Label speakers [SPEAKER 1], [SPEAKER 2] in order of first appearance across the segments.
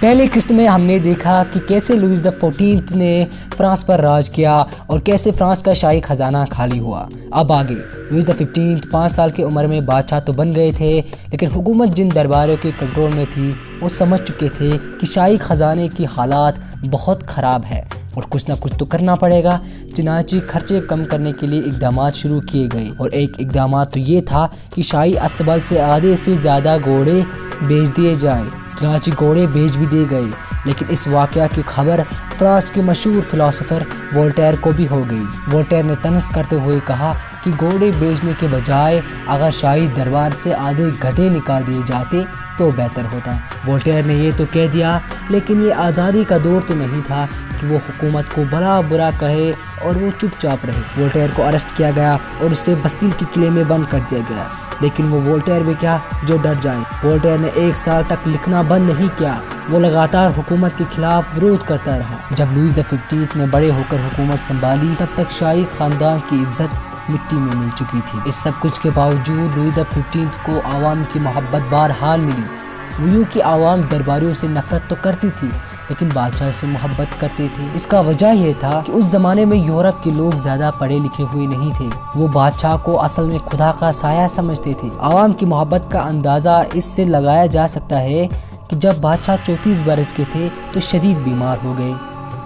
[SPEAKER 1] پہلی قسط میں ہم نے دیکھا کہ کیسے لوئس دی 14 نے فرانس پر راج کیا اور کیسے فرانس کا شاہی خزانہ خالی ہوا۔ اب آگے لوئس دی 15 5 سال کی عمر میں بادشاہ تو بن گئے تھے، لیکن حکومت جن درباروں کے کنٹرول میں تھی وہ سمجھ چکے تھے کہ شاہی خزانے کی حالات بہت خراب ہے اور کچھ نہ کچھ تو کرنا پڑے گا۔ چنانچہ خرچے کم کرنے کے لیے اقدامات شروع کیے گئے، اور ایک اقدامات تو یہ تھا کہ شاہی استبل سے آدھے سے زیادہ گھوڑے بیچ دیے جائیں۔ چنانچہ گھوڑے بیچ بھی دیے گئے، لیکن اس واقعہ کی خبر فرانس کے مشہور فلاسفر وولٹیر کو بھی ہو گئی۔ وولٹیر نے طنز کرتے ہوئے کہا کہ گھوڑے بیچنے کے بجائے اگر شاہی دربار سے آدھے گدھے نکال دیے جاتے تو بہتر ہوتا۔ وولٹیر نے یہ تو کہہ دیا، لیکن یہ آزادی کا دور تو نہیں تھا کہ وہ حکومت کو بھلا برا کہے اور وہ چپ چاپ رہے۔ وولٹیر کو اریسٹ کیا گیا اور اسے بستیل کے قلعے میں بند کر دیا گیا، لیکن وہ وولٹیر بھی کیا جو ڈر جائے۔ وولٹیر نے 1 سال تک لکھنا بند نہیں کیا، وہ لگاتار حکومت کے خلاف ورود کرتا رہا۔ جب لوئس دی 15 نے بڑے ہو کر حکومت سنبھالی تب تک شاہی خاندان کی عزت مٹی میں مل چکی تھی۔ اس سب کچھ کے باوجود لوئس دی 15 کو عوام کی محبت بہرحال ملی۔ وہ یوں کہ عوام درباریوں سے نفرت تو کرتی تھی لیکن بادشاہ سے محبت کرتے تھے۔ اس کا وجہ یہ تھا کہ اس زمانے میں یورپ کے لوگ زیادہ پڑھے لکھے ہوئے نہیں تھے، وہ بادشاہ کو اصل میں خدا کا سایہ سمجھتے تھے۔ عوام کی محبت کا اندازہ اس سے لگایا جا سکتا ہے کہ جب بادشاہ 34 برس کے تھے تو شدید بیمار ہو گئے،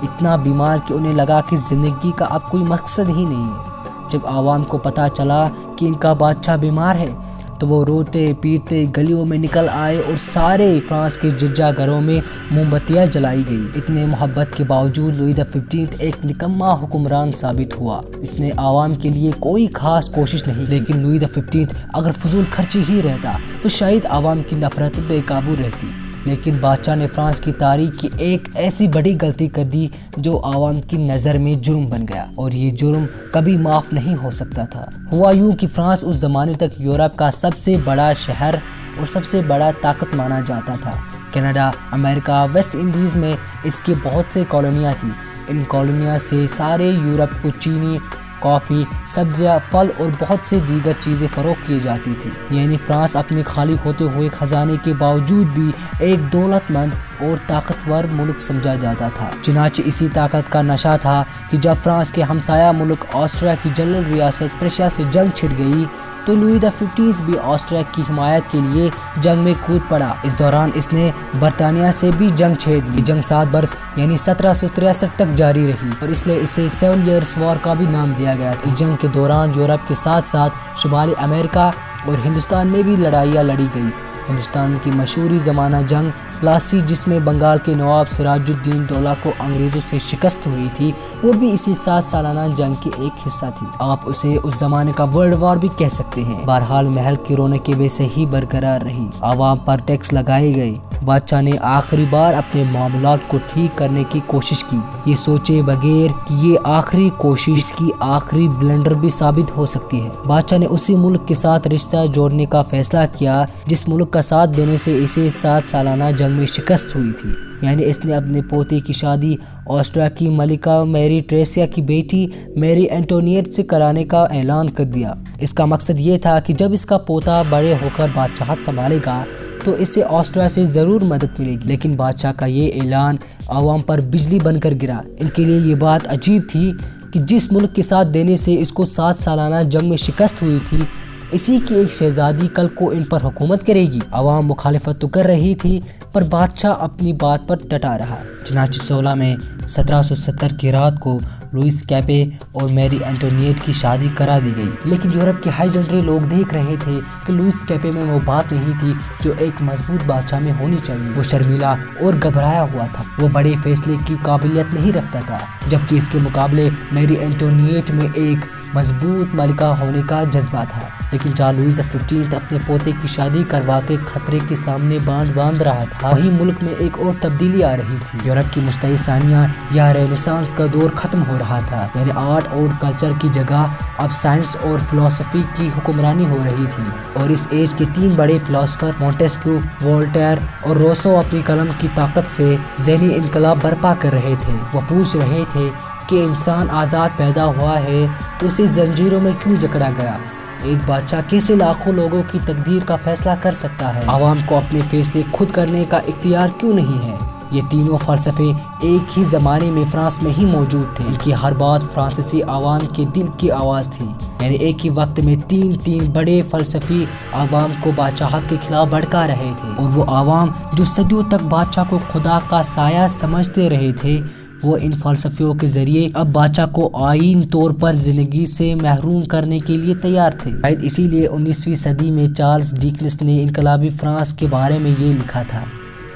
[SPEAKER 1] اتنا بیمار کہ انہیں لگا کہ زندگی کا اب کوئی مقصد ہی نہیں ہے۔ جب عوام کو پتہ چلا کہ ان کا بادشاہ بیمار ہے تو وہ روتے پیٹتے گلیوں میں نکل آئے اور سارے فرانس کے گرجا گھروں میں موم بتیاں جلائی گئی۔ اتنے محبت کے باوجود لوئس دی 15 ایک نکما حکمران ثابت ہوا۔ اس نے عوام کے لیے کوئی خاص کوشش نہیں، لیکن لوئس دی 15 اگر فضول خرچی ہی رہتا تو شاید عوام کی نفرت بے قابو رہتی، لیکن بادشاہ نے فرانس کی تاریخ کی ایک ایسی بڑی غلطی کر دی جو عوام کی نظر میں جرم بن گیا، اور یہ جرم کبھی معاف نہیں ہو سکتا تھا۔ ہوا یوں کہ فرانس اس زمانے تک یورپ کا سب سے بڑا شہر اور سب سے بڑا طاقت مانا جاتا تھا۔ کینیڈا، امریکہ، ویسٹ انڈیز میں اس کی بہت سے کالونیاں تھیں۔ ان کالونیاں سے سارے یورپ کو چینی، کافی، سبزیاں، پھل اور بہت سے دیگر چیزیں فروخت کی جاتی تھی۔ یعنی فرانس اپنے خالی ہوتے ہوئے خزانے کے باوجود بھی ایک دولت مند اور طاقتور ملک سمجھا جاتا تھا۔ چنانچہ اسی طاقت کا نشہ تھا کہ جب فرانس کے ہمسایہ ملک آسٹریا کی جنرل ریاست پرشیا سے جنگ چھڑ گئی تو لوئس دی 15 بھی آسٹریا کی حمایت کے لیے جنگ میں کود پڑا۔ اس دوران اس نے برطانیہ سے بھی جنگ چھیڑ لی۔ جنگ 7 برس یعنی 1763 تک جاری رہی اور اس لیے اسے 7 ایئرس وار کا بھی نام دیا گیا تھا۔ اس جنگ کے دوران یورپ کے ساتھ ساتھ شمالی امریکہ اور ہندوستان میں بھی لڑائیاں لڑی گئی۔ ہندوستان کی مشہوری زمانہ جنگ پلاسی، جس میں بنگال کے نواب سراج الدین دولہ کو انگریزوں سے شکست ہوئی تھی، وہ بھی اسی 7 سالانہ جنگ کی ایک حصہ تھی۔ آپ اسے اس زمانے کا ورلڈ وار بھی کہہ سکتے ہیں۔ بہرحال محل کی رونقیں ویسے ہی برقرار رہی، عوام پر ٹیکس لگائے گئے۔ بادشاہ نے آخری بار اپنے معاملات کو ٹھیک کرنے کی کوشش کی، یہ سوچے بغیر کہ یہ آخری کوشش اس کی آخری بلنڈر بھی ثابت ہو سکتی ہے۔ بادشاہ نے اسی ملک کے ساتھ رشتہ جوڑنے کا فیصلہ کیا جس ملک کا ساتھ دینے سے اسے 7 سالانہ جنگ میں شکست ہوئی تھی۔ یعنی اس نے اپنے پوتے کی شادی آسٹریا کی ملکہ میری ٹریسیا کی بیٹی میری اینٹونیٹ سے کرانے کا اعلان کر دیا۔ اس کا مقصد یہ تھا کہ جب اس کا پوتا بڑے ہو کر بادشاہت سنبھالے گا تو اسے آسٹریا سے ضرور مدد ملے گی، لیکن بادشاہ کا یہ اعلان عوام پر بجلی بن کر گرا۔ ان کے لیے یہ بات عجیب تھی کہ جس ملک کے ساتھ دینے سے اس کو 7 سالانہ جنگ میں شکست ہوئی تھی، اسی کی ایک شہزادی کل کو ان پر حکومت کرے گی۔ عوام مخالفت تو کر رہی تھی پر بادشاہ اپنی بات پر ڈٹا رہا۔ چنانچہ 16 میں 1770 کی رات کو لوئس کیپے اور میری اینٹونیٹ کی شادی کرا دی گئی، لیکن یورپ کے ہائی جنٹری لوگ دیکھ رہے تھے کہ لوئس کیپے میں وہ بات نہیں تھی جو ایک مضبوط بادشاہ میں ہونی چاہیے۔ وہ شرمیلا اور گھبرایا ہوا تھا، وہ بڑے فیصلے کی قابلیت نہیں رکھتا تھا، جبکہ اس کے مقابلے میری اینٹونیٹ میں ایک مضبوط ملکہ ہونے کا جذبہ تھا۔ لیکن جہاں لوئس دی 15 اپنے پوتے کی شادی کروا کے خطرے کے سامنے باندھ رہا تھا، وہیں ملک میں ایک اور تبدیلی آ رہی تھی۔ یورپ کی مشتعل ثانیہ یا رینیسانس کا دور ختم ہو رہا تھا، یعنی آرٹ اور کلچر کی جگہ اب سائنس اور فلسفی کی حکمرانی ہو رہی تھی، اور اس ایج کے 3 بڑے فلاسفر مونٹیسکیو، وولٹیر اور روسو اپنی قلم کی طاقت سے ذہنی انقلاب برپا کر رہے تھے۔ وہ پوچھ رہے تھے کہ انسان آزاد پیدا ہوا ہے تو اسے زنجیروں میں کیوں جکڑا گیا؟ ایک بادشاہ کیسے لاکھوں لوگوں کی تقدیر کا فیصلہ کر سکتا ہے؟ عوام کو اپنے فیصلے خود کرنے کا اختیار کیوں نہیں ہے؟ یہ تینوں فلسفے ایک ہی زمانے میں فرانس میں ہی موجود تھے. ان کی ہر بات فرانسیسی عوام کے دل کی آواز تھی. یعنی ایک ہی وقت میں تین بڑے فلسفی عوام کو بادشاہت کے خلاف بھڑکا رہے تھے، اور وہ عوام جو صدیوں تک بادشاہ کو خدا کا سایہ سمجھتے رہے تھے، وہ ان فلسفیوں کے ذریعے اب بادشاہ کو آئین طور پر زندگی سے محروم کرنے کے لیے تیار تھے. شاید اسی لیے 19ویں صدی میں چارلس ڈیکنس نے انقلابی فرانس کے بارے میں یہ لکھا تھا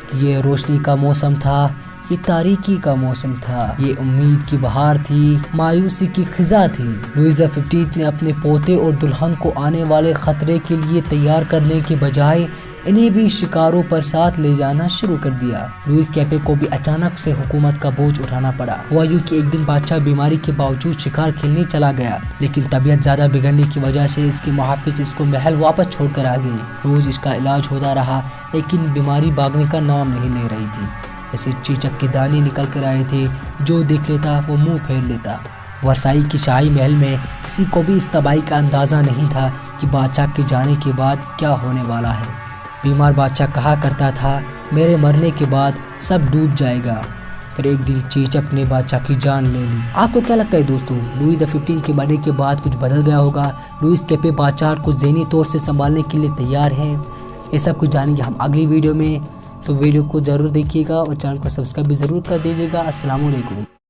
[SPEAKER 1] کہ یہ روشنی کا موسم تھا، یہ تاریکی کا موسم تھا، یہ امید کی بہار تھی، مایوسی کی خزاں تھی. لوئس XV نے اپنے پوتے اور دلہن کو آنے والے خطرے کے لیے تیار کرنے کے بجائے انہیں بھی شکاروں پر ساتھ لے جانا شروع کر دیا. لوئس کیپے کو بھی اچانک سے حکومت کا بوجھ اٹھانا پڑا. ہوا یوں کہ ایک دن بادشاہ بیماری کے باوجود شکار کھیلنے چلا گیا، لیکن طبیعت زیادہ بگڑنے کی وجہ سے اس کے محافظ اس کو محل واپس چھوڑ کر آ گئے. روز اس کا علاج ہوتا رہا، لیکن بیماری بھاگنے کا نام نہیں لے رہی تھی. ایسے چیچک کے دانے نکل کر آئے تھے، جو دیکھ لیتا وہ منہ پھیر لیتا. ورسائی کے شاہی محل میں کسی کو بھی اس تباہی کا اندازہ نہیں تھا کہ بادشاہ کے جانے کے بعد کیا ہونے والا ہے. بیمار بادشاہ کہا کرتا تھا، میرے مرنے کے بعد سب ڈوب جائے گا. پھر ایک دن چیچک نے بادشاہ کی جان لے لی. آپ کو کیا لگتا ہے دوستو، لوئی XV کے مرنے کے بعد کچھ بدل گیا ہوگا؟ لوئس کیپے بادشاہ کو ذہنی طور سے سنبھالنے کے لیے تیار ہیں؟ یہ سب کچھ جانیں گے ہم اگلی ویڈیو میں. تو ویڈیو کو ضرور دیکھیے گا اور چینل کو سبسکرائب بھی ضرور کر دیجیے گا. السلام علیکم.